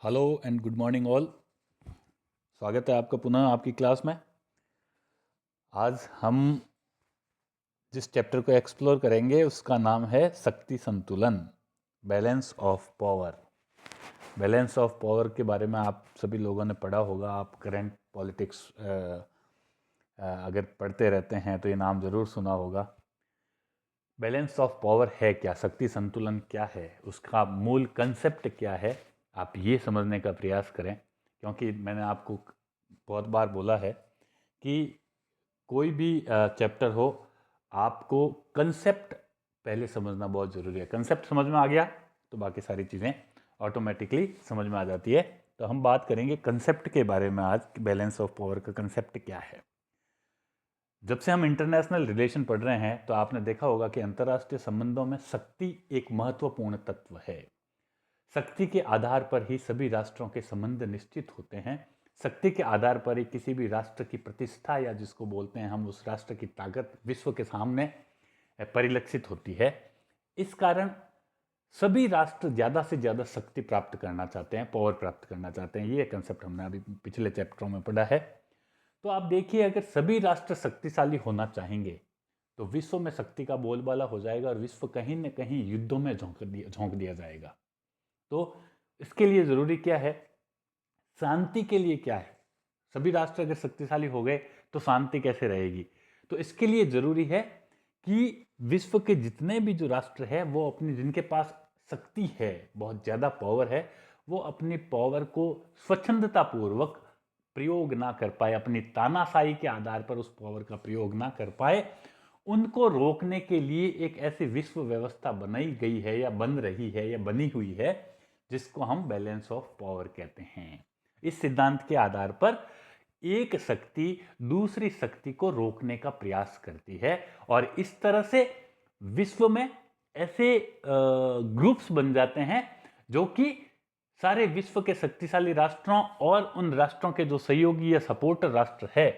Hello and good morning all. स्वागत है आपका पुनः आपकी क्लास में। आज हम जिस चैप्टर को एक्सप्लोर करेंगे उसका नाम है शक्ति संतुलन, balance of power. Balance of power के बारे में आप सभी लोगों ने पढ़ा होगा। आप करंट पॉलिटिक्स अगर पढ़ते रहते हैं तो ये नाम ज़रूर सुना होगा। बैलेंस ऑफ पावर है क्या, शक्ति संतुलन क्या है, उसका मूल कंसेप्ट क्या है, आप ये समझने का प्रयास करें। क्योंकि मैंने आपको बहुत बार बोला है कि कोई भी चैप्टर हो, आपको कंसेप्ट पहले समझना बहुत ज़रूरी है। कंसेप्ट समझ में आ गया तो बाकी सारी चीज़ें ऑटोमेटिकली समझ में आ जाती है। तो हम बात करेंगे कंसेप्ट के बारे में आज, बैलेंस ऑफ पावर का कंसेप्ट क्या है। जब से हम इंटरनेशनल रिलेशन पढ़ रहे हैं तो आपने देखा होगा कि अंतर्राष्ट्रीय संबंधों में शक्ति एक महत्वपूर्ण तत्व है। शक्ति के आधार पर ही सभी राष्ट्रों के संबंध निश्चित होते हैं। शक्ति के आधार पर ही किसी भी राष्ट्र की प्रतिष्ठा, या जिसको बोलते हैं हम, उस राष्ट्र की ताकत विश्व के सामने परिलक्षित होती है। इस कारण सभी राष्ट्र ज़्यादा से ज़्यादा शक्ति प्राप्त करना चाहते हैं, पावर प्राप्त करना चाहते हैं। ये कंसेप्ट हमने अभी पिछले चैप्टरों में पढ़ा है। तो आप देखिए, अगर सभी राष्ट्र शक्तिशाली होना चाहेंगे तो विश्व में शक्ति का बोलबाला हो जाएगा और विश्व कहीं न कहीं युद्धों में झोंक दिया जाएगा। तो इसके लिए ज़रूरी क्या है, शांति के लिए क्या है। सभी राष्ट्र अगर शक्तिशाली हो गए तो शांति कैसे रहेगी। तो इसके लिए ज़रूरी है कि विश्व के जितने भी जो राष्ट्र है वो अपनी, जिनके पास शक्ति है, बहुत ज़्यादा पावर है, वो अपनी पावर को स्वच्छंदतापूर्वक प्रयोग ना कर पाए, अपनी तानाशाही के आधार पर उस पावर का प्रयोग ना कर पाए, उनको रोकने के लिए एक ऐसी विश्व व्यवस्था बनाई गई है या बन रही है या बनी हुई है जिसको हम बैलेंस ऑफ पावर कहते हैं। इस सिद्धांत के आधार पर एक शक्ति दूसरी शक्ति को रोकने का प्रयास करती है और इस तरह से विश्व में ऐसे ग्रुप्स बन जाते हैं जो कि सारे विश्व के शक्तिशाली राष्ट्रों और उन राष्ट्रों के जो सहयोगी या सपोर्टर राष्ट्र है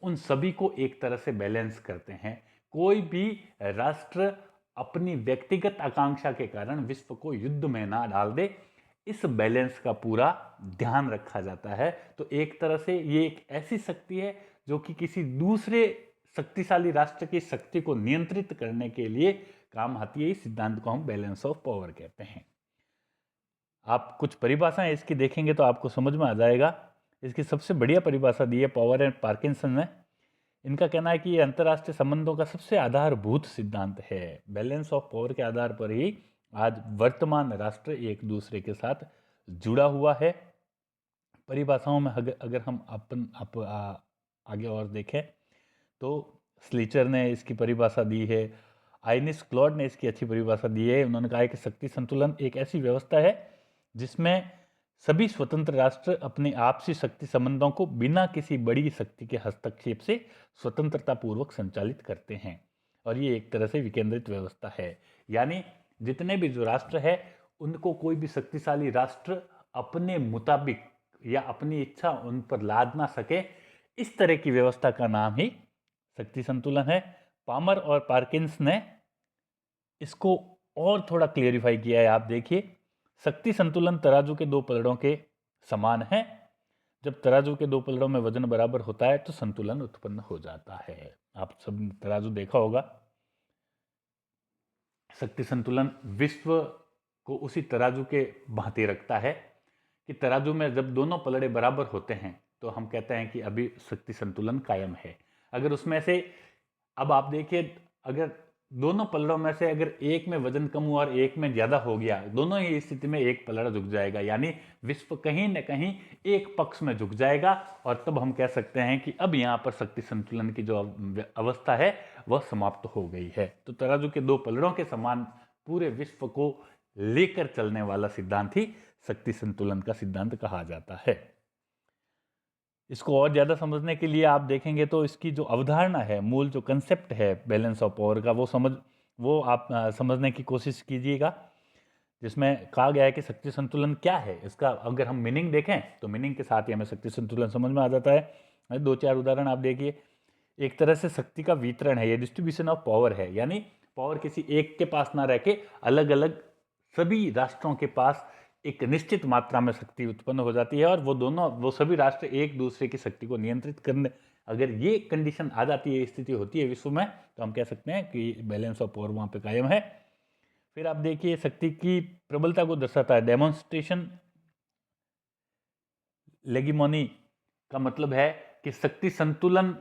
उन सभी को एक तरह से बैलेंस करते हैं। कोई भी राष्ट्र अपनी व्यक्तिगत आकांक्षा के कारण विश्व को युद्ध में ना डाल दे, इस बैलेंस का पूरा ध्यान रखा जाता है। तो एक तरह से ये एक ऐसी शक्ति है जो कि किसी दूसरे शक्तिशाली राष्ट्र की शक्ति को नियंत्रित करने के लिए काम आती है। इस सिद्धांत को हम बैलेंस ऑफ पावर कहते हैं। आप कुछ परिभाषाएं इसकी देखेंगे तो आपको समझ में आ जाएगा। इसकी सबसे बढ़िया परिभाषा दी है पावर एंड पार्किंसन ने। इनका कहना है कि ये अंतर्राष्ट्रीय संबंधों का सबसे आधारभूत सिद्धांत है। बैलेंस ऑफ पावर के आधार पर ही आज वर्तमान राष्ट्र एक दूसरे के साथ जुड़ा हुआ है। परिभाषाओं में अगर हम आगे और देखें तो स्लीचर ने इसकी परिभाषा दी है, आइनिस क्लॉड ने इसकी अच्छी परिभाषा दी है। उन्होंने कहा है कि शक्ति संतुलन एक ऐसी व्यवस्था है जिसमें सभी स्वतंत्र राष्ट्र अपने आपसी शक्ति संबंधों को बिना किसी बड़ी शक्ति के हस्तक्षेप से स्वतंत्रता पूर्वक संचालित करते हैं। और ये एक तरह से विकेंद्रित व्यवस्था है, यानी जितने भी जो राष्ट्र है उनको कोई भी शक्तिशाली राष्ट्र अपने मुताबिक या अपनी इच्छा उन पर लाद ना सके, इस तरह की व्यवस्था का नाम ही शक्ति संतुलन है। पामर और पार्किंस ने इसको और थोड़ा क्लियरिफाई किया है। आप देखिए, शक्ति संतुलन तराजू के दो पलड़ों के समान है। जब तराजू के दो पलड़ों में वजन बराबर होता है तो संतुलन उत्पन्न हो जाता है। आप सब तराजू देखा होगा। शक्ति संतुलन विश्व को उसी तराजू के भांति रखता है कि तराजू में जब दोनों पलड़े बराबर होते हैं तो हम कहते हैं कि अभी शक्ति संतुलन कायम है। अगर उसमें से, अब आप देखिए, अगर दोनों पलड़ों में से अगर एक में वजन कम हुआ और एक में ज्यादा हो गया, दोनों ही स्थिति में एक पलड़ा झुक जाएगा, यानी विश्व कहीं न कहीं एक पक्ष में झुक जाएगा। और तब हम कह सकते हैं कि अब यहाँ पर शक्ति संतुलन की जो अवस्था है वह समाप्त हो गई है। तो तराजू के दो पलड़ों के समान पूरे विश्व को लेकर चलने वाला सिद्धांत ही शक्ति संतुलन का सिद्धांत कहा जाता है। इसको और ज़्यादा समझने के लिए आप देखेंगे तो इसकी जो अवधारणा है, मूल जो कंसेप्ट है बैलेंस ऑफ पावर का, वो आप समझने की कोशिश कीजिएगा, जिसमें कहा गया है कि शक्ति संतुलन क्या है। इसका अगर हम मीनिंग देखें तो मीनिंग के साथ ही हमें शक्ति संतुलन समझ में आ जाता है। दो चार उदाहरण आप देखिए। एक तरह से शक्ति का वितरण है, ये डिस्ट्रीब्यूशन ऑफ पावर है, यानी पावर किसी एक के पास ना रह के अलग अलग सभी राष्ट्रों के पास एक निश्चित मात्रा में शक्ति उत्पन्न हो जाती है और वो सभी राष्ट्र एक दूसरे की शक्ति को नियंत्रित करने, अगर ये कंडीशन आ जाती है, स्थिति होती है विश्व में, तो हम कह सकते हैं कि बैलेंस ऑफ पावर वहाँ पे कायम है। फिर आप देखिए शक्ति की प्रबलता को दर्शाता है डेमोन्स्ट्रेशन लेगिमोनी का मतलब है कि शक्ति संतुलन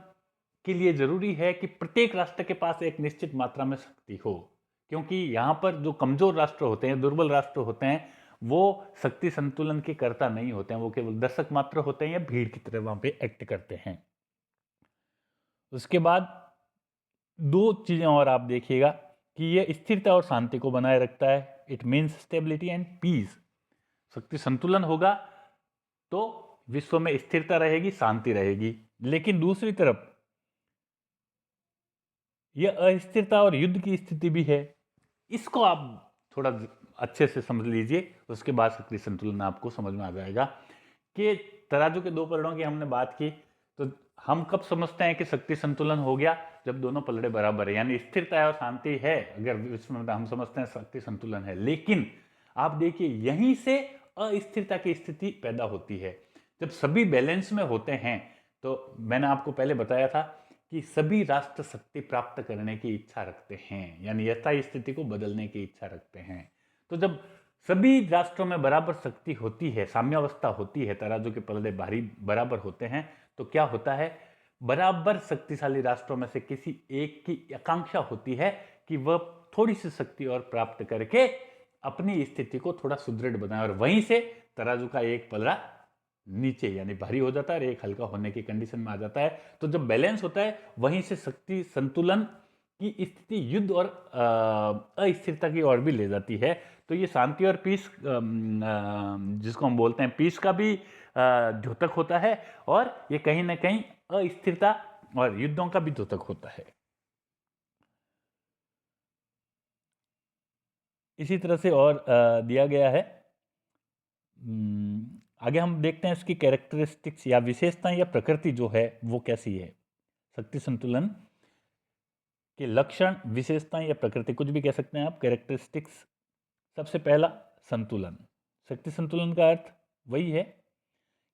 के लिए जरूरी है कि प्रत्येक राष्ट्र के पास एक निश्चित मात्रा में शक्ति हो, क्योंकि यहाँ पर जो कमजोर राष्ट्र होते हैं, दुर्बल राष्ट्र होते हैं, वो शक्ति संतुलन के कर्ता नहीं होते हैं, वो केवल दर्शक मात्र होते हैं या भीड़ की तरह वहां पे एक्ट करते हैं। उसके बाद दो चीजें और आप देखिएगा कि ये स्थिरता और शांति को बनाए रखता है। It means stability and peace. शक्ति संतुलन होगा तो विश्व में स्थिरता रहेगी, शांति रहेगी। लेकिन दूसरी तरफ यह अस्थिरता और युद्ध की स्थिति भी है। इसको आप थोड़ा अच्छे से समझ लीजिए, उसके बाद शक्ति संतुलन आपको समझ में आ जाएगा। कि तराजू के दो पलड़ों की हमने बात की, तो हम कब समझते हैं कि शक्ति संतुलन हो गया? जब दोनों पलड़े बराबर है, यानी स्थिरता है और शांति है, अगर विश्व में हम समझते हैं शक्ति संतुलन है। लेकिन आप देखिए यहीं से अस्थिरता की स्थिति पैदा होती है। जब सभी बैलेंस में होते हैं, तो मैंने आपको पहले बताया था कि सभी राष्ट्र शक्ति प्राप्त करने की इच्छा रखते हैं, यानी यथा स्थिति को बदलने की इच्छा रखते हैं। तो जब सभी राष्ट्रों में बराबर शक्ति होती है, साम्यावस्था होती है, तराजू के पलड़े भारी बराबर होते हैं, तो क्या होता है? बराबर शक्तिशाली राष्ट्रों में से किसी एक की आकांक्षा होती है कि वह थोड़ी सी शक्ति और प्राप्त करके अपनी स्थिति को थोड़ा सुदृढ़ बनाए, और वहीं से तराजू का एक पलड़ा नीचे यानी भारी हो जाता है और एक हल्का होने की कंडीशन में आ जाता है। तो जब बैलेंस होता है, वहीं से शक्ति संतुलन की स्थिति युद्ध और अस्थिरता की ओर भी ले जाती है। तो ये शांति और पीस, जिसको हम बोलते हैं पीस का भी द्योतक होता है, और ये कहीं ना कहीं अस्थिरता और युद्धों का भी द्योतक होता है। इसी तरह से और दिया गया है। आगे हम देखते हैं इसकी कैरेक्टरिस्टिक्स या विशेषताएं या प्रकृति जो है वो कैसी है। शक्ति संतुलन के लक्षण, विशेषताएं या प्रकृति, कुछ भी कह सकते हैं आप, कैरेक्टरिस्टिक्स। सबसे पहला संतुलन। शक्ति संतुलन का अर्थ वही है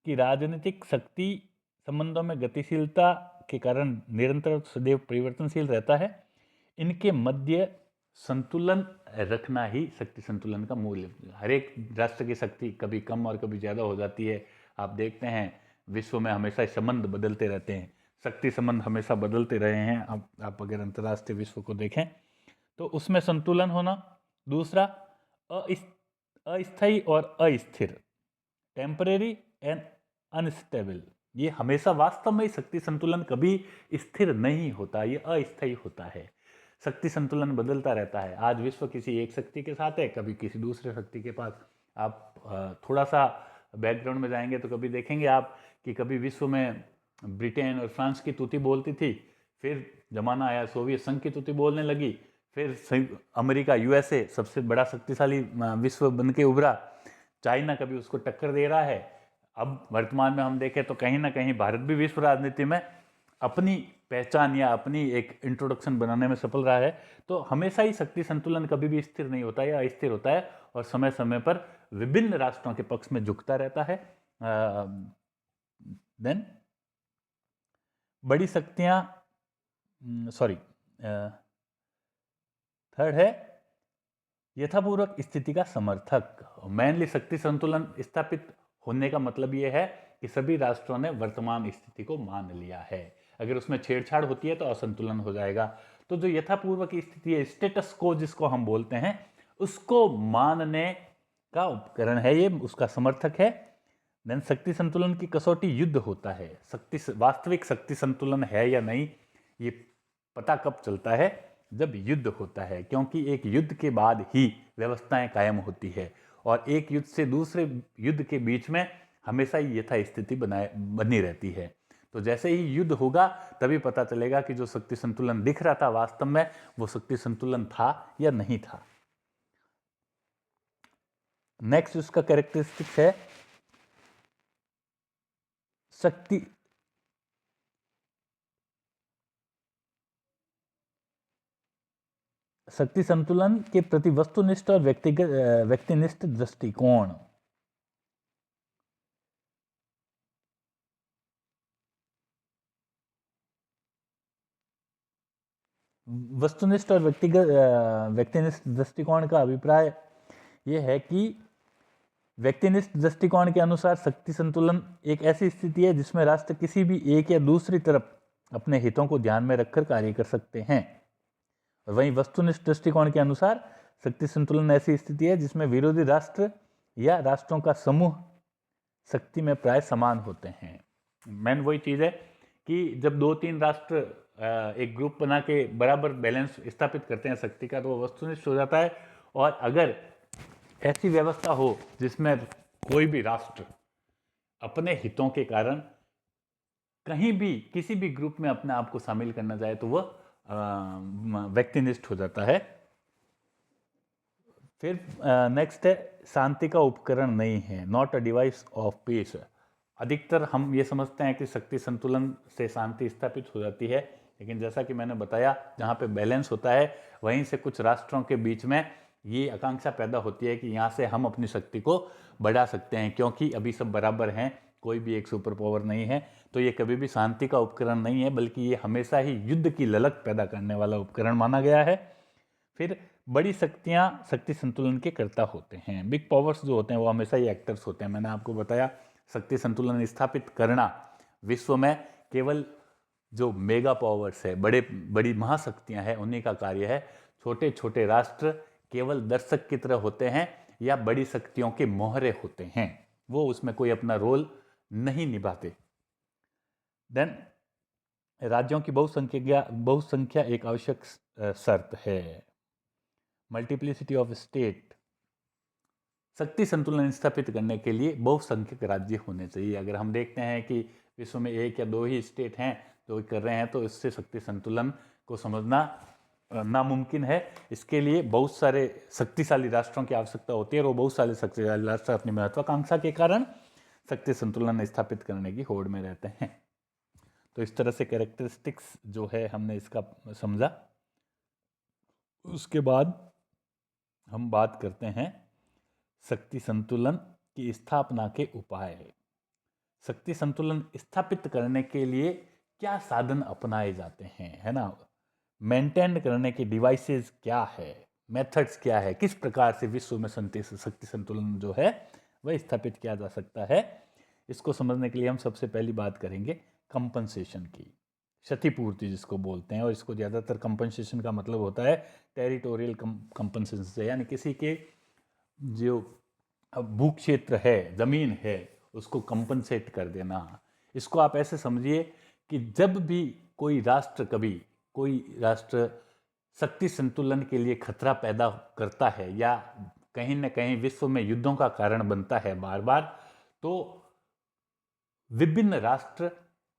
कि राजनीतिक शक्ति संबंधों में गतिशीलता के कारण निरंतर सदैव परिवर्तनशील रहता है। इनके मध्य संतुलन रखना ही शक्ति संतुलन का मूल है। हर एक राष्ट्र की शक्ति कभी कम और कभी ज़्यादा हो जाती है। आप देखते हैं विश्व में हमेशा संबंध बदलते रहते हैं, शक्ति संबंध हमेशा बदलते रहे हैं। आप अगर अंतर्राष्ट्रीय विश्व को देखें तो उसमें संतुलन होना। दूसरा अस्थायी और अस्थिर, टेम्परेरी एंड अनस्टेबल। ये हमेशा वास्तव में शक्ति संतुलन कभी स्थिर नहीं होता, ये अस्थायी होता है। शक्ति संतुलन बदलता रहता है। आज विश्व किसी एक शक्ति के साथ है, कभी किसी दूसरे शक्ति के पास। आप थोड़ा सा बैकग्राउंड में जाएंगे तो कभी देखेंगे आप कि कभी विश्व में ब्रिटेन और फ्रांस की तूती बोलती थी, फिर जमाना आया सोवियत संघ की तूती बोलने लगी, फिर अमेरिका यूएसए सबसे बड़ा शक्तिशाली विश्व बन के उभरा, चाइना कभी उसको टक्कर दे रहा है। अब वर्तमान में हम देखें तो कहीं ना कहीं भारत भी विश्व राजनीति में अपनी पहचान या अपनी एक इंट्रोडक्शन बनाने में सफल रहा है। तो हमेशा ही शक्ति संतुलन कभी भी स्थिर नहीं होता या अस्थिर होता है, और समय समय पर विभिन्न राष्ट्रों के पक्ष में झुकता रहता है। देन बड़ी शक्तियां, थर्ड है यथापूर्वक स्थिति का समर्थक। मेनली शक्ति संतुलन स्थापित होने का मतलब यह है कि सभी राष्ट्रों ने वर्तमान स्थिति को मान लिया है। अगर उसमें छेड़छाड़ होती है तो असंतुलन हो जाएगा। तो जो यथापूर्वक स्थिति है, स्टेटस को जिसको हम बोलते हैं, उसको मानने का उपकरण है ये, उसका समर्थक है। देन शक्ति संतुलन की कसौटी युद्ध होता है। वास्तविक शक्ति संतुलन है या नहीं, ये पता कब चलता है? जब युद्ध होता है, क्योंकि एक युद्ध के बाद ही व्यवस्थाएं कायम होती है, और एक युद्ध से दूसरे युद्ध के बीच में हमेशा ही यथास्थिति बनी रहती है। तो जैसे ही युद्ध होगा तभी पता चलेगा कि जो शक्ति संतुलन दिख रहा था वास्तव में वो शक्ति संतुलन था या नहीं था। नेक्स्ट उसका कैरेक्टरिस्टिक्स है शक्ति संतुलन के प्रति वस्तुनिष्ठ और व्यक्तिनिष्ठ दृष्टिकोण। वस्तुनिष्ठ और व्यक्तिनिष्ठ दृष्टिकोण का अभिप्राय ये है कि व्यक्तिनिष्ठ दृष्टिकोण के अनुसार शक्ति संतुलन एक ऐसी स्थिति है जिसमें राष्ट्र किसी भी एक या दूसरी तरफ अपने हितों को ध्यान में रखकर कार्य कर सकते हैं। और वहीं वस्तुनिष्ठ दृष्टिकोण के अनुसार शक्ति संतुलन ऐसी स्थिति है जिसमें विरोधी राष्ट्र या राष्ट्रों का समूह शक्ति में प्राय समान होते हैं। मेन वही चीज़ है कि जब 2-3 राष्ट्र एक ग्रुप बना के बराबर बैलेंस स्थापित करते हैं शक्ति का, तो वो वस्तुनिष्ठ हो जाता है। और अगर ऐसी व्यवस्था हो जिसमें कोई भी राष्ट्र अपने हितों के कारण कहीं भी किसी भी ग्रुप में अपने आप को शामिल करना चाहे, तो वह व्यक्तिनिष्ठ हो जाता है। फिर नेक्स्ट है शांति का उपकरण नहीं है, not a device of peace. अधिकतर हम ये समझते हैं कि शक्ति संतुलन से शांति स्थापित हो जाती है, लेकिन जैसा कि मैंने बताया, जहाँ पे बैलेंस होता है वहीं से कुछ राष्ट्रों के बीच में ये आकांक्षा पैदा होती है कि यहाँ से हम अपनी शक्ति को बढ़ा सकते हैं, क्योंकि अभी सब बराबर हैं, कोई भी एक सुपर पावर नहीं है। तो ये कभी भी शांति का उपकरण नहीं है, बल्कि ये हमेशा ही युद्ध की ललक पैदा करने वाला उपकरण माना गया है। फिर बड़ी शक्तियाँ शक्ति संतुलन के कर्ता होते हैं। बिग पावर्स जो होते हैं वो हमेशा ही एक्टर्स होते हैं। मैंने आपको बताया, शक्ति संतुलन स्थापित करना विश्व में केवल जो मेगा पावर्स है, बड़ी महाशक्तियाँ हैं, उन्हीं का कार्य है। छोटे छोटे राष्ट्र केवल दर्शक की तरह होते हैं या बड़ी शक्तियों के मोहरे होते हैं, वो उसमें कोई अपना रोल नहीं निभाते। देन राज्यों की बहुसंख्या एक आवश्यक शर्त है। Multiplicity of state. शक्ति संतुलन स्थापित करने के लिए बहुसंख्यक राज्य होने चाहिए। अगर हम देखते हैं कि विश्व में 1 या 2 ही स्टेट हैं जो कर रहे हैं, तो इससे शक्ति संतुलन को समझना नामुमकिन है। इसके लिए बहुत सारे शक्तिशाली राष्ट्रों की आवश्यकता होती है, और वो बहुत सारे शक्तिशाली राष्ट्र अपनी महत्वाकांक्षा के कारण शक्ति संतुलन स्थापित करने की होड़ में रहते हैं। तो इस तरह से कैरेक्टरिस्टिक्स जो है हमने इसका समझा। उसके बाद हम बात करते हैं शक्ति संतुलन की स्थापना के उपाय। शक्ति संतुलन स्थापित करने के लिए क्या साधन अपनाए जाते हैं, है ना। मेंटेन करने के डिवाइसेस क्या है, मेथड्स क्या है, किस प्रकार से विश्व में शक्ति संतुलन जो है वह स्थापित किया जा सकता है। इसको समझने के लिए हम सबसे पहली बात करेंगे कंपनसेशन की, क्षतिपूर्ति जिसको बोलते हैं। और इसको ज़्यादातर कंपनसेशन का मतलब होता है टेरिटोरियल कंपनसेशन से, यानी किसी के जो भू क्षेत्र है, ज़मीन है, उसको कंपनसेट कर देना। इसको आप ऐसे समझिए कि जब भी कोई राष्ट्र शक्ति संतुलन के लिए खतरा पैदा करता है या कहीं न कहीं विश्व में युद्धों का कारण बनता है बार बार, तो विभिन्न राष्ट्र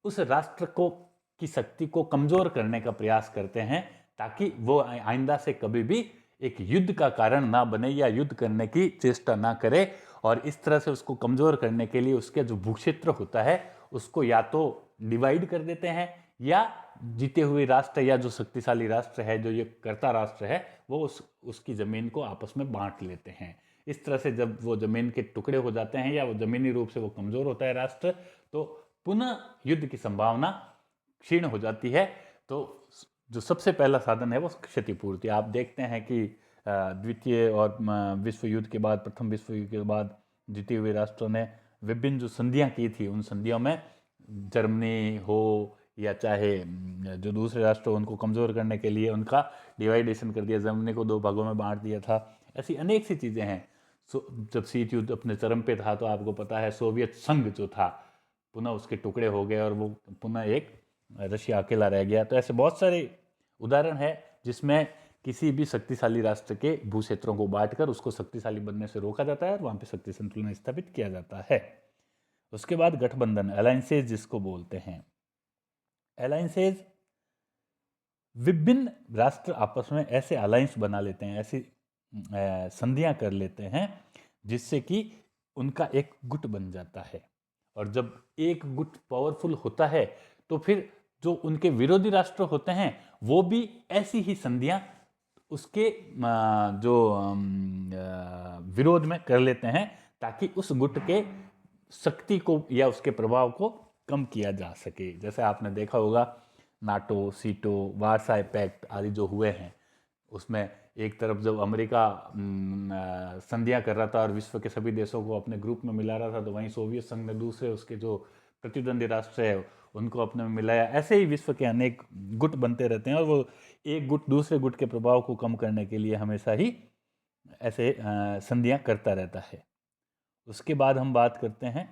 उस राष्ट्र की शक्ति को कमजोर करने का प्रयास करते हैं, ताकि वो आइंदा से कभी भी एक युद्ध का कारण ना बने या युद्ध करने की चेष्टा ना करे। और इस तरह से उसको कमजोर करने के लिए उसके जो भूक्षेत्र होता है उसको या तो डिवाइड कर देते हैं, या जीते हुए राष्ट्र या जो शक्तिशाली राष्ट्र है, जो ये कर्ता राष्ट्र है, वो उसकी ज़मीन को आपस में बांट लेते हैं। इस तरह से जब वो ज़मीन के टुकड़े हो जाते हैं या वो ज़मीनी रूप से वो कमज़ोर होता है राष्ट्र, तो पुनः युद्ध की संभावना क्षीण हो जाती है। तो जो सबसे पहला साधन है वो क्षतिपूर्ति। आप देखते हैं कि द्वितीय और विश्व युद्ध के बाद, प्रथम विश्व युद्ध के बाद जीते हुए राष्ट्रों ने विभिन्न जो संधियाँ की थी, उन संधियों में जर्मनी हो या चाहे जो दूसरे राष्ट्र, उनको कमज़ोर करने के लिए उनका डिवाइडेशन कर दिया, जर्मनी को 2 भागों में बांट दिया था। ऐसी अनेक सी चीज़ें हैं। जब शीत युद्ध अपने चरम पे था, तो आपको पता है सोवियत संघ जो था पुनः उसके टुकड़े हो गए और वो पुनः एक रशिया अकेला रह गया। तो ऐसे बहुत सारे उदाहरण है जिसमें किसी भी शक्तिशाली राष्ट्र के भू क्षेत्रों को बांटकर उसको शक्तिशाली बनने से रोका जाता है और वहाँ पे शक्ति संतुलन स्थापित किया जाता है। उसके बाद गठबंधन, अलायंसेज जिसको बोलते हैं। अलायंसेज, विभिन्न राष्ट्र आपस में ऐसे अलायंस बना लेते हैं, ऐसी संधियां कर लेते हैं जिससे कि उनका एक गुट बन जाता है। और जब एक गुट पावरफुल होता है तो फिर जो उनके विरोधी राष्ट्र होते हैं वो भी ऐसी ही संधियां उसके जो विरोध में कर लेते हैं, ताकि उस गुट के शक्ति को या उसके प्रभाव को कम किया जा सके। जैसे आपने देखा होगा नाटो, सीटो, वारसाई पैक्ट आदि जो हुए हैं, उसमें एक तरफ जब अमेरिका संधियां कर रहा था और विश्व के सभी देशों को अपने ग्रुप में मिला रहा था, तो वहीं सोवियत संघ ने दूसरे उसके जो प्रतिद्वंदी राष्ट्र है उनको अपने में मिलाया। ऐसे ही विश्व के अनेक गुट बनते रहते हैं और वो एक गुट दूसरे गुट के प्रभाव को कम करने के लिए हमेशा ही ऐसे संधियां करता रहता है। उसके बाद हम बात करते हैं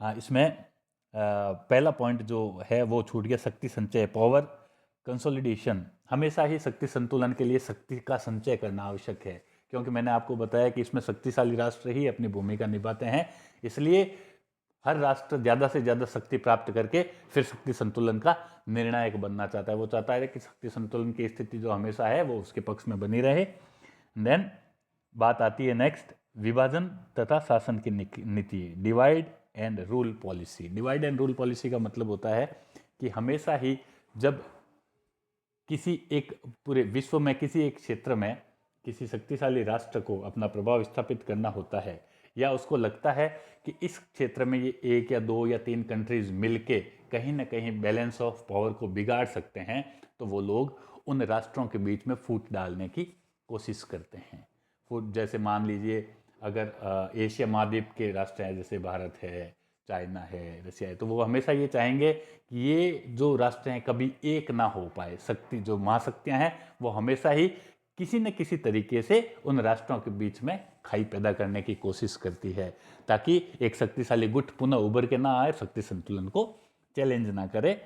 हाँ, इसमें पहला पॉइंट जो है वो छूट गया, शक्ति संचय, पावर कंसोलिडेशन। हमेशा ही शक्ति संतुलन के लिए शक्ति का संचय करना आवश्यक है, क्योंकि मैंने आपको बताया कि इसमें शक्तिशाली राष्ट्र ही अपनी भूमिका निभाते हैं। इसलिए हर राष्ट्र ज़्यादा से ज़्यादा शक्ति प्राप्त करके फिर शक्ति संतुलन का निर्णायक बनना चाहता है। वो चाहता है कि शक्ति संतुलन की स्थिति जो हमेशा है वो उसके पक्ष में बनी रहे। देन बात आती है नेक्स्ट, विभाजन तथा शासन की नीति, divide and rule policy. Divide and rule policy का मतलब होता है कि हमेशा ही जब किसी एक पूरे विश्व में किसी एक क्षेत्र में किसी शक्तिशाली राष्ट्र को अपना प्रभाव स्थापित करना होता है, या उसको लगता है कि इस क्षेत्र में ये एक या दो या तीन कंट्रीज मिलके कहीं ना कहीं बैलेंस ऑफ पावर को बिगाड़ सकते हैं, तो वो लोग उन राष्ट्रों के बीच में फूट डालने की कोशिश करते हैं। फूट जैसे मान लीजिए अगर एशिया महाद्वीप के राष्ट्र हैं, जैसे भारत है, चाइना है, रसिया है, तो वो हमेशा ये चाहेंगे कि ये जो राष्ट्र हैं कभी एक ना हो पाए। शक्ति जो महाशक्तियां हैं वो हमेशा ही किसी न किसी तरीके से उन राष्ट्रों के बीच में खाई पैदा करने की कोशिश करती है, ताकि एक शक्तिशाली गुट पुनः उभर के ना आए, शक्ति संतुलन को चैलेंज ना करे।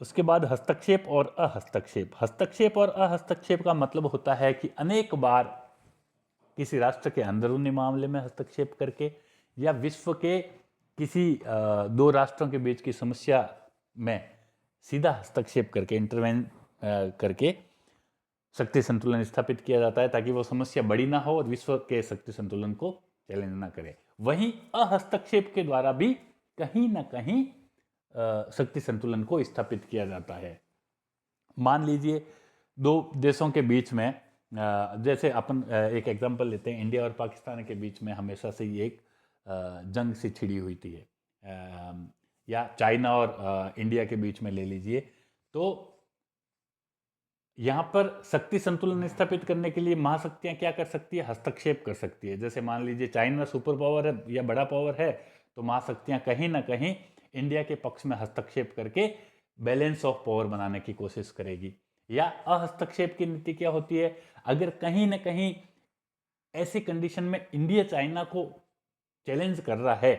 उसके बाद हस्तक्षेप और अहस्तक्षेप। हस्तक्षेप और अहस्तक्षेप का मतलब होता है कि अनेक बार किसी राष्ट्र के अंदरूनी मामले में हस्तक्षेप करके या विश्व के किसी दो राष्ट्रों के बीच की समस्या में सीधा हस्तक्षेप करके, इंटरवेन करके शक्ति संतुलन स्थापित किया जाता है, ताकि वो समस्या बड़ी ना हो और विश्व के शक्ति संतुलन को चैलेंज ना करे। वहीं अहस्तक्षेप के द्वारा भी कहीं ना कहीं शक्ति संतुलन को स्थापित किया जाता है। मान लीजिए दो देशों के बीच में जैसे अपन एक एग्जांपल लेते हैं, इंडिया और पाकिस्तान के बीच में हमेशा से ये एक जंग सी छिड़ी हुई थी है, या चाइना और इंडिया के बीच में ले लीजिए। तो यहाँ पर शक्ति संतुलन स्थापित करने के लिए महाशक्तियाँ क्या कर सकती है? हस्तक्षेप कर सकती है। जैसे मान लीजिए चाइना सुपर पावर है या बड़ा पावर है, तो महाशक्तियाँ कहीं ना कहीं इंडिया के पक्ष में हस्तक्षेप करके बैलेंस ऑफ पावर बनाने की कोशिश करेगी। या अहस्तक्षेप की नीति क्या होती है? अगर कहीं ना कहीं ऐसी कंडीशन में इंडिया चाइना को चैलेंज कर रहा है,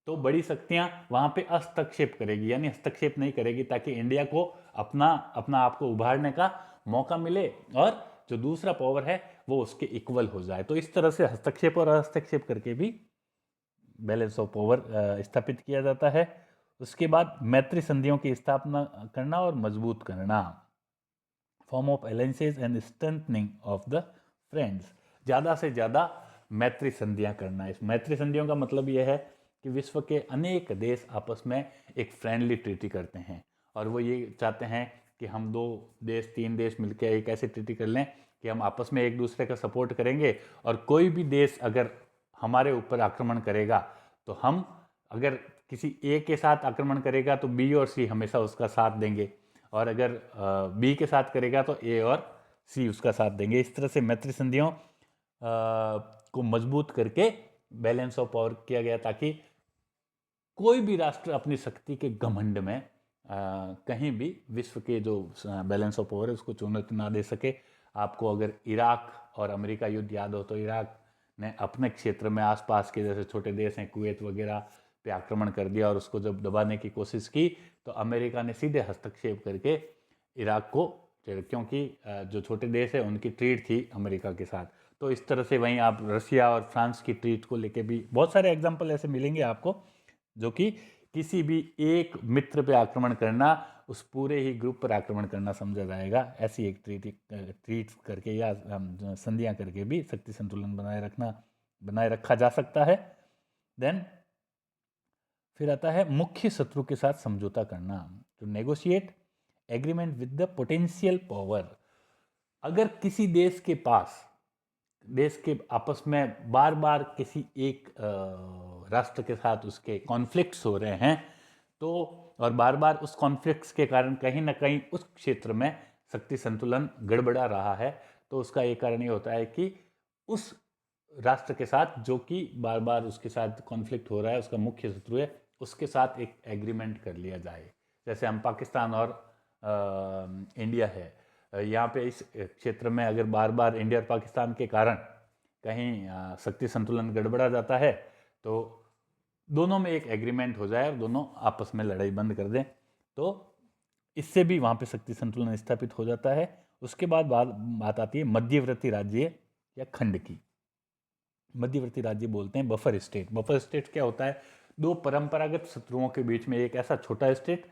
तो बड़ी शक्तियां वहां पे हस्तक्षेप करेगी, यानी हस्तक्षेप नहीं करेगी, ताकि इंडिया को अपना आप को उभारने का मौका मिले और जो दूसरा पावर है वो उसके इक्वल हो जाए। तो इस तरह से हस्तक्षेप और हस्तक्षेप करके भी बैलेंस ऑफ पावर स्थापित किया जाता है। उसके बाद मैत्री संधियों की स्थापना करना और मजबूत करना, form of alliances and strengthening of the friends. ज़्यादा से ज़्यादा मैत्री संधियां करना। इस मैत्री संधियों का मतलब यह है कि विश्व के अनेक देश आपस में एक फ्रेंडली ट्रीटी करते हैं, और वो ये चाहते हैं कि हम दो देश तीन देश मिलकर एक ऐसी ट्रीटी कर लें कि हम आपस में एक दूसरे का सपोर्ट करेंगे, और कोई भी देश अगर हमारे ऊपर आक्रमण करेगा तो हम, अगर किसी ए के साथ आक्रमण करेगा तो बी और सी हमेशा उसका साथ देंगे, और अगर बी के साथ करेगा तो ए और सी उसका साथ देंगे। इस तरह से मैत्री संधियों को मजबूत करके बैलेंस ऑफ पावर किया गया, ताकि कोई भी राष्ट्र अपनी शक्ति के घमंड में कहीं भी विश्व के जो बैलेंस ऑफ पावर है उसको चुनौती ना दे सके। आपको अगर इराक और अमेरिका युद्ध याद हो, तो इराक ने अपने क्षेत्र में आसपास के जैसे छोटे देश हैं कुवैत वगैरह पे आक्रमण कर दिया, और उसको जब दबाने की कोशिश की तो अमेरिका ने सीधे हस्तक्षेप करके इराक को, क्योंकि जो छोटे देश है उनकी ट्रीट थी अमेरिका के साथ। तो इस तरह से वहीं आप रशिया और फ्रांस की ट्रीट को लेके भी बहुत सारे एग्जाम्पल ऐसे मिलेंगे आपको, जो कि किसी भी एक मित्र पे आक्रमण करना उस पूरे ही ग्रुप पर आक्रमण करना समझा जाएगा। ऐसी एक ट्रीट करके या संधियां करके भी शक्ति संतुलन बनाए रखा जा सकता है। देन फिर आता है मुख्य शत्रु के साथ समझौता करना, to negotiate agreement with the potential power. अगर किसी देश के पास देश के आपस में बार बार किसी एक राष्ट्र के साथ उसके कॉन्फ्लिक्ट्स हो रहे हैं, तो और बार बार उस कॉन्फ्लिक्ट्स के कारण कहीं ना कहीं उस क्षेत्र में शक्ति संतुलन गड़बड़ा रहा है, तो उसका एक कारण ये होता है कि उस राष्ट्र के साथ जो कि बार बार उसके साथ कॉन्फ्लिक्ट हो रहा है, उसका मुख्य शत्रु है, उसके साथ एक एग्रीमेंट कर लिया जाए। जैसे हम पाकिस्तान और इंडिया है, यहाँ पे इस क्षेत्र में अगर बार बार इंडिया और पाकिस्तान के कारण कहीं शक्ति संतुलन गड़बड़ा जाता है, तो दोनों में एक एग्रीमेंट हो जाए और दोनों आपस में लड़ाई बंद कर दें, तो इससे भी वहाँ पे शक्ति संतुलन स्थापित हो जाता है। उसके बाद बात आती है मध्यवर्ती राज्य या खंड की। मध्यवर्ती राज्य बोलते हैं बफर स्टेट। बफर स्टेट क्या होता है? दो परंपरागत शत्रुओं के बीच में एक ऐसा छोटा स्टेट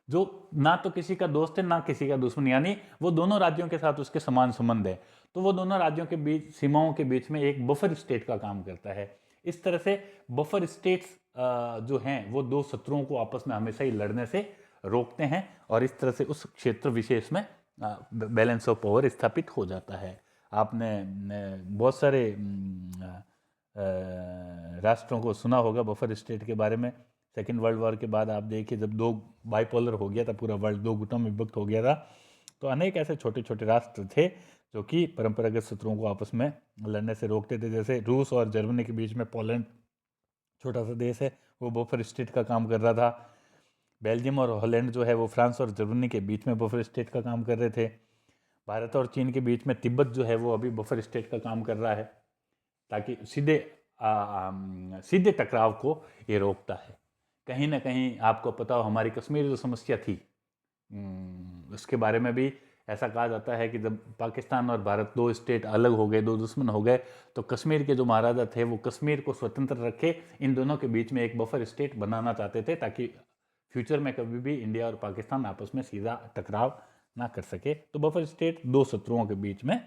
जो ना तो किसी का दोस्त है ना किसी का दुश्मन, यानी वो दोनों राज्यों के साथ उसके समान संबंध है, तो वो दोनों राज्यों के बीच, सीमाओं के बीच में एक बफर स्टेट का काम करता है। इस तरह से बफर स्टेट्स जो हैं वो दो शत्रुओं को आपस में हमेशा ही लड़ने से रोकते हैं, और इस तरह से उस क्षेत्र विशेष में बैलेंस ऑफ पावर स्थापित हो जाता है। आपने बहुत सारे राष्ट्रों को सुना होगा बफर स्टेट के बारे में। सेकेंड वर्ल्ड वॉर के बाद आप देखिए, जब दो बाइपोलर हो गया था, पूरा वर्ल्ड दो गुटों में विभक्त हो गया था, तो अनेक ऐसे छोटे छोटे राष्ट्र थे जो कि परंपरागत शत्रुओं को आपस में लड़ने से रोकते थे। जैसे रूस और जर्मनी के बीच में पोलैंड छोटा सा देश है, वो बफर स्टेट का काम कर रहा था। बेल्जियम और हॉलैंड जो है वो फ्रांस और जर्मनी के बीच में बफर स्टेट का काम कर रहे थे। भारत और चीन के बीच में तिब्बत जो है वो अभी बफर स्टेट का काम कर रहा है, ताकि सीधे टकराव को ये रोकता है। कहीं ना कहीं आपको पता हो, हमारी कश्मीर जो समस्या थी, उसके बारे में भी ऐसा कहा जाता है कि जब पाकिस्तान और भारत दो स्टेट अलग हो गए, दो दुश्मन हो गए, तो कश्मीर के जो महाराजा थे वो कश्मीर को स्वतंत्र रखे, इन दोनों के बीच में एक बफर स्टेट बनाना चाहते थे, ताकि फ्यूचर में कभी भी इंडिया और पाकिस्तान आपस में सीधा टकराव ना कर सके। तो बफर स्टेट दो शत्रुओं के बीच में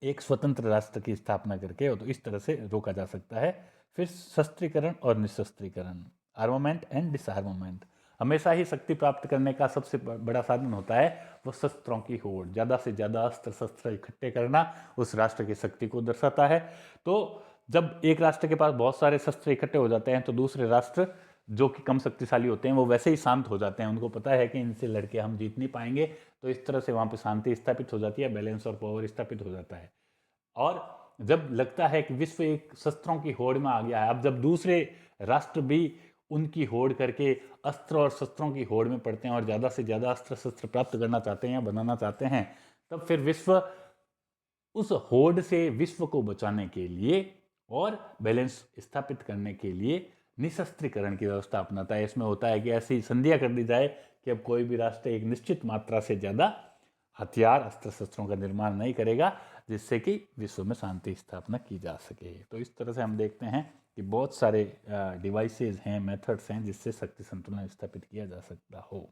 एक स्वतंत्र राष्ट्र की स्थापना करके तो इस तरह से रोका जा सकता है। फिर शस्त्रीकरण और निशस्त्रीकरण, आर्मामेंट एंड डिसआर्मामेंट। हमेशा ही शक्ति प्राप्त करने का सबसे बड़ा साधन होता है वो शस्त्रों की होड़। ज़्यादा से ज़्यादा अस्त्र शस्त्र इकट्ठे करना उस राष्ट्र की शक्ति को दर्शाता है। तो जब एक राष्ट्र के पास बहुत सारे शस्त्र इकट्ठे हो जाते हैं, तो दूसरे राष्ट्र जो कि कम शक्तिशाली होते हैं वो वैसे ही शांत हो जाते हैं। उनको पता है कि इनसे लड़के हम जीत नहीं पाएंगे, तो इस तरह से वहाँ पे शांति स्थापित हो जाती है, बैलेंस और पावर स्थापित हो जाता है। और जब लगता है कि विश्व एक शस्त्रों की होड़ में आ गया है, अब जब दूसरे राष्ट्र भी उनकी होड़ करके अस्त्र और शस्त्रों की होड़ में पड़ते हैं और ज़्यादा से ज़्यादा अस्त्र शस्त्र प्राप्त करना चाहते हैं या बनाना चाहते हैं, तब फिर विश्व उस होड़ से विश्व को बचाने के लिए और बैलेंस स्थापित करने के लिए निशस्त्रीकरण की व्यवस्था अपनाता है। इसमें होता है कि ऐसी संधियां कर दी जाए कि अब कोई भी राष्ट्र एक निश्चित मात्रा से ज़्यादा हथियार अस्त्र शस्त्रों का निर्माण नहीं करेगा, जिससे कि विश्व में शांति स्थापना की जा सके। तो इस तरह से हम देखते हैं कि बहुत सारे डिवाइसेज हैं, मेथड्स हैं जिससे शक्ति संतुलन स्थापित किया जा सकता हो।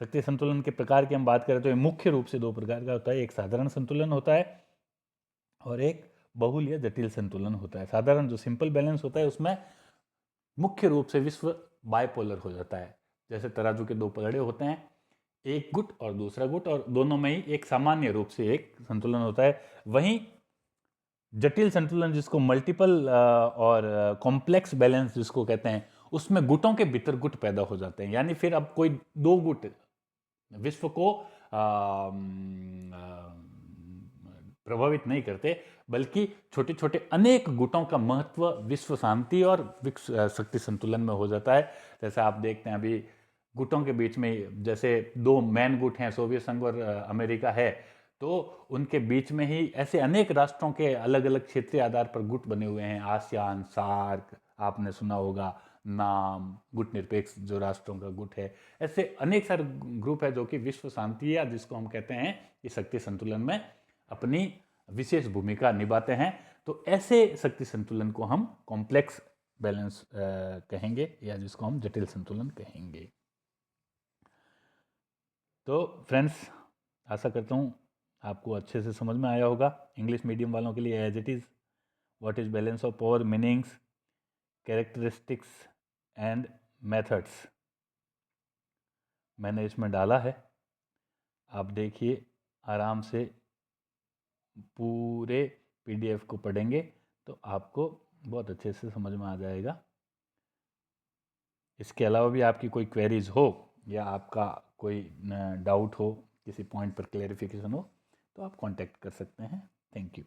शक्ति संतुलन के प्रकार की हम बात करें तो ये मुख्य रूप से दो प्रकार का होता है। एक साधारण संतुलन होता है और एक बहुल या जटिल संतुलन होता है। साधारण जो सिंपल बैलेंस होता है उसमें मुख्य रूप से विश्व बाइपोलर हो जाता है। जैसे तराजू के दो पलड़े होते हैं, एक गुट और दूसरा गुट, और दोनों में ही एक सामान्य रूप से एक संतुलन होता है। वहीं जटिल संतुलन जिसको मल्टीपल और कॉम्प्लेक्स बैलेंस जिसको कहते हैं, उसमें गुटों के भीतर गुट पैदा हो जाते हैं। यानी फिर अब कोई दो गुट विश्व को प्रभावित नहीं करते, बल्कि छोटे छोटे अनेक गुटों का महत्व विश्व शांति और शक्ति संतुलन में हो जाता है। जैसे आप देखते हैं अभी गुटों के बीच में, जैसे दो मैन गुट हैं, सोवियत संघ और अमेरिका है, तो उनके बीच में ही ऐसे अनेक राष्ट्रों के अलग अलग क्षेत्रीय आधार पर गुट बने हुए हैं। आसियान, सार्क आपने सुना होगा नाम, गुट निरपेक्ष जो राष्ट्रों का गुट है। ऐसे अनेक सारे ग्रुप है जो कि विश्व शांति या जिसको हम कहते हैं कि शक्ति संतुलन में अपनी विशेष भूमिका निभाते हैं। तो ऐसे शक्ति संतुलन को हम कॉम्प्लेक्स बैलेंस कहेंगे या जिसको हम जटिल संतुलन कहेंगे। तो फ्रेंड्स, आशा करता हूँ आपको अच्छे से समझ में आया होगा। इंग्लिश मीडियम वालों के लिए as it is, what is balance of power, meanings, characteristics and methods मैंने इसमें डाला है। आप देखिए, आराम से पूरे PDF को पढ़ेंगे तो आपको बहुत अच्छे से समझ में आ जाएगा। इसके अलावा भी आपकी कोई क्वेरीज हो या आपका कोई डाउट हो, किसी पॉइंट पर क्लेरिफिकेशन हो, तो आप कांटेक्ट कर सकते हैं। Thank you.